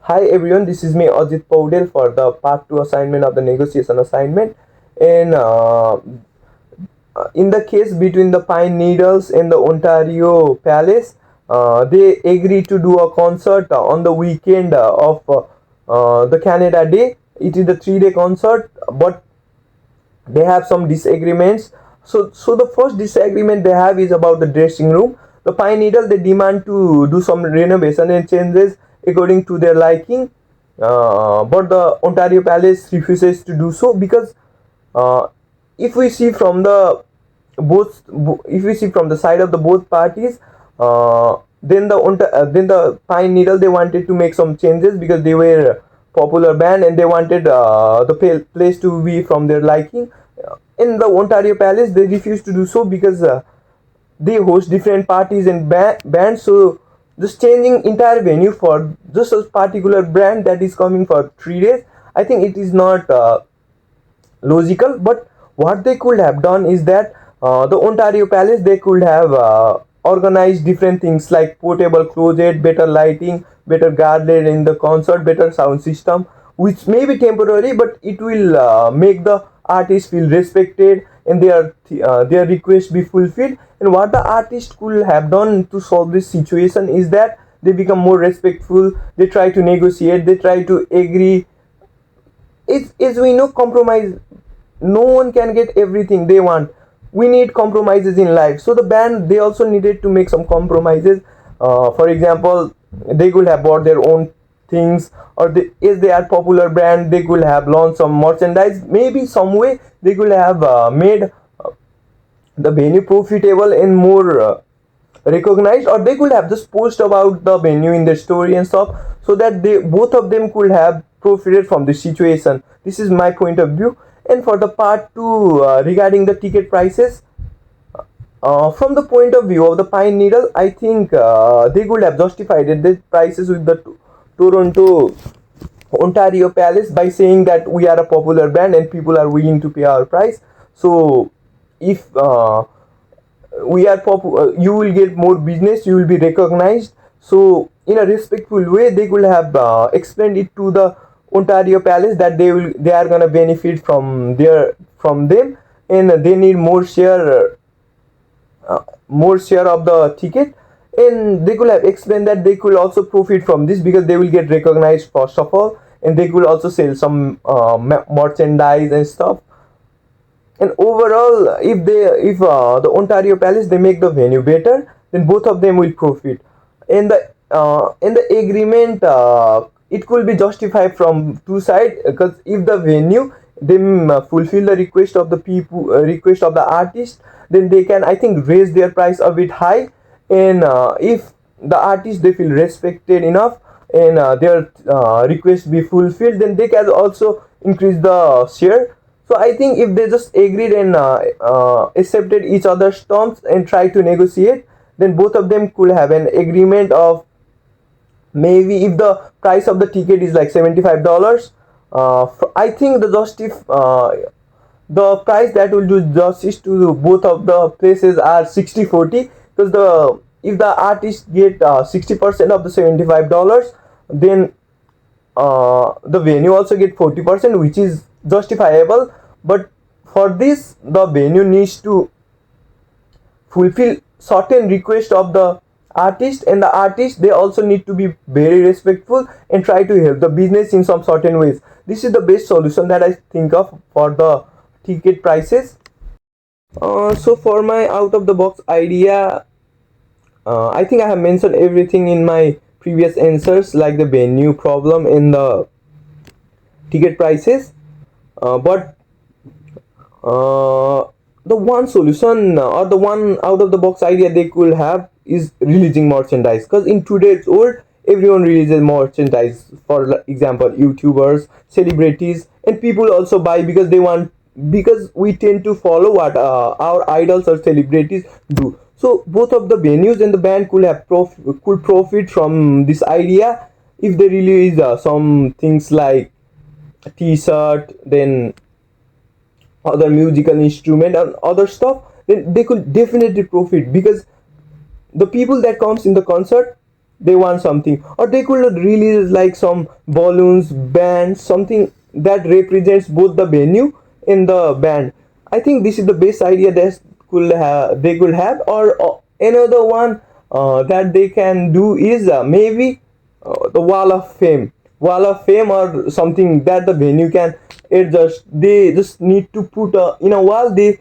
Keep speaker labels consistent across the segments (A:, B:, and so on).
A: Hi everyone, this is me Ajit Paudel for the part 2 assignment of the negotiation assignment. And in the case between the Pine Needles and the Ontario Palace, they agreed to do a concert on the weekend of the Canada Day. It is the 3-day concert, but they have some disagreements. So the first disagreement they have is about the dressing room. The Pine Needle, they demand to do some renovation and changes according to their liking, but the Ontario Palace refuses to do so because uh, if we see from the if we see from the side of the both parties, then the Pine Needle, they wanted to make some changes because they were popular band and they wanted the place to be from their liking. In the Ontario Palace, they refused to do so because they host different parties and bands. So just changing entire venue for just a particular brand that is coming for 3 days, I think it is not logical. But what they could have done is that the Ontario Palace, they could have organized different things like portable closet, better lighting, better guarded in the concert, better sound system, which may be temporary, but it will make the artist feel respected and their request be fulfilled. And what the artist could have done to solve this situation is that they become more respectful, they try to negotiate, they try to agree. As we know, compromise, no one can get everything they want. We need compromises in life, so the band, they also needed to make some compromises. For example, they could have bought their own things, or if they are popular brand, they could have launched some merchandise. Maybe some way they could have made the venue profitable and more recognized, or they could have just post about the venue in their story and stuff, so that they both of them could have profited from the situation. This is my point of view. And for the part 2, regarding the ticket prices, from the point of view of the Pine Needle, I think they could have justified it, the prices with the Toronto Ontario Palace by saying that we are a popular brand and people are willing to pay our price. So if you will get more business, you will be recognized. So in a respectful way, they could have explained it to the Ontario Palace that they are going to benefit from them, and they need more share of the ticket. And they could have explained that they could also profit from this because they will get recognized first of all, and they could also sell some merchandise and stuff. And overall, if the Ontario Palace, they make the venue better, then both of them will profit. In the agreement, it could be justified from two sides, because if the venue, they fulfill the request of the artist, then they can, I think, raise their price a bit high. And if the artist, they feel respected enough and their request be fulfilled, then they can also increase the share. So I think if they just agreed and accepted each other's terms and try to negotiate, then both of them could have an agreement of, maybe if the price of the ticket is like $75, I think the price that will do justice to both of the places are 60/40, because the if the artist get 60% of the $75, then the venue also get 40%, which is justifiable. But for this, the venue needs to fulfill certain request of the artist, and the artist, they also need to be very respectful and try to help the business in some certain ways. This is the best solution that I think of for the ticket prices. So for my out of the box idea, I think I have mentioned everything in my previous answers, like the venue problem in the ticket prices. But the one solution, or the one out of the box idea they could have, is releasing merchandise, because in today's world, everyone releases merchandise. For example, YouTubers, celebrities, and people also buy because they want, because we tend to follow what our idols or celebrities do. So both of the venues and the band could profit from this idea if they release some things like t-shirt, then other musical instrument and other stuff. Then they could definitely profit, because the people that comes in the concert, they want something, or they could release like some balloons, bands, something that represents both the venue and the band. I think this is the best idea that they could have. Or another one that they can do is maybe the wall of fame or something that the venue can adjust. They just need to put in a wall, they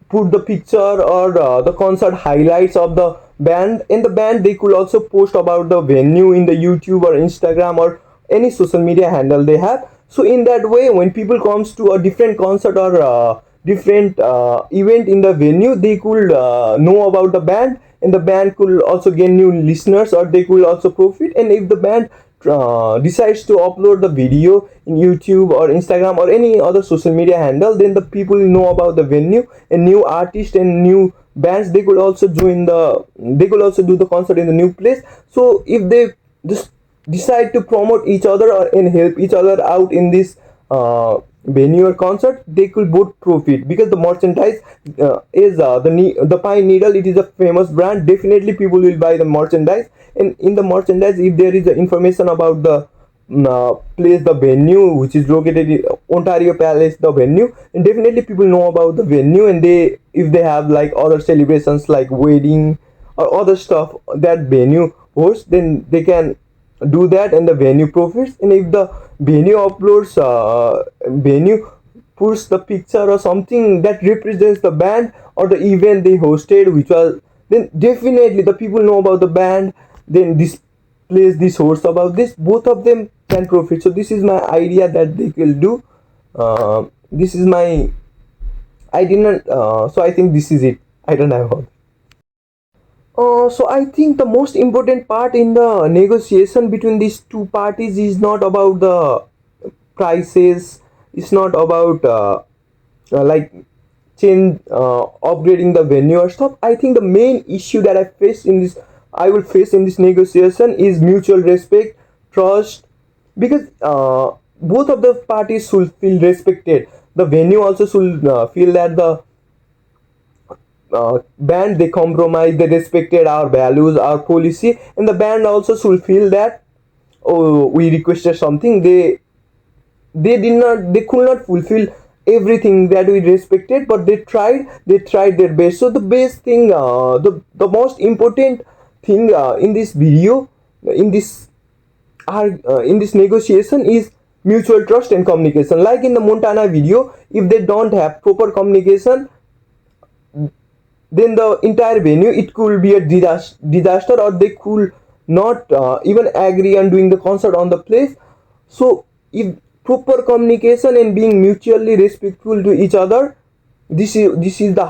A: put the picture or the concert highlights of the band. In the band, they could also post about the venue in the YouTube or Instagram or any social media handle they have. So in that way, when people comes to a different concert or different event in the venue, they could know about the band, and the band could also gain new listeners, or they could also profit. And if the band decides to upload the video in YouTube or Instagram or any other social media handle, then the people know about the venue, and new artists and new bands, they could also they could also do the concert in the new place. So if they just decide to promote each other and help each other out in this venue or concert, they could both profit, because the merchandise is the pine needle, it is a famous brand. Definitely people will buy the merchandise, and in the merchandise, if there is information about the place, the venue which is located in Ontario Palace, the venue, and definitely people know about the venue. And they, if they have like other celebrations like wedding or other stuff that venue hosts, then they can do that and the venue profits. And if the venue uploads venue puts the picture or something that represents the band or the event they hosted, which was, then definitely the people know about the band, then this place, this host about this, both of them can profit. So this is my idea that they will do. This is my, I didn't so I think this is it. I don't have. So I think the most important part in the negotiation between these two parties is not about the prices. It's not about like change upgrading the venue or stuff. I think the main issue that I will face in this negotiation is mutual respect, trust, because both of the parties should feel respected. The venue also should feel that the band, they compromise, they respected our values, our policy, and the band also should feel that, oh, we requested something, they could not fulfill everything that we respected, but they tried their best. So the best thing, the most important thing in this video, in this in this negotiation, is mutual trust and communication. Like in the Montana video, if they don't have proper communication, then the entire venue, it could be a disaster, or they could not even agree on doing the concert on the place. So if proper communication and being mutually respectful to each other, this is the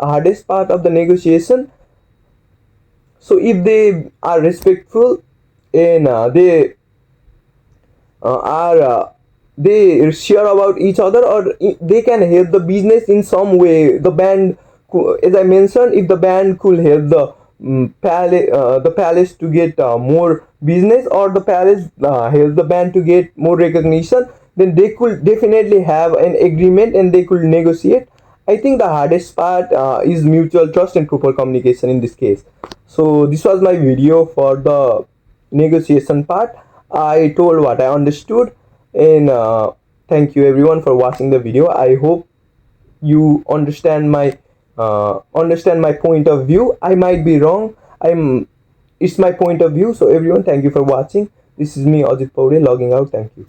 A: hardest part of the negotiation. So if they are respectful and they share about each other, or they can help the business in some way. The band, as I mentioned, if the band could help the palace to get more business, or the palace help the band to get more recognition, then they could definitely have an agreement and they could negotiate. I think the hardest part is mutual trust and proper communication in this case. So this was my video for the negotiation part. I told what I understood, and thank you everyone for watching the video. I hope you understand my point of view. I might be wrong. It's my point of view. So everyone, thank you for watching. This is me, Ajit Paure, logging out. Thank you.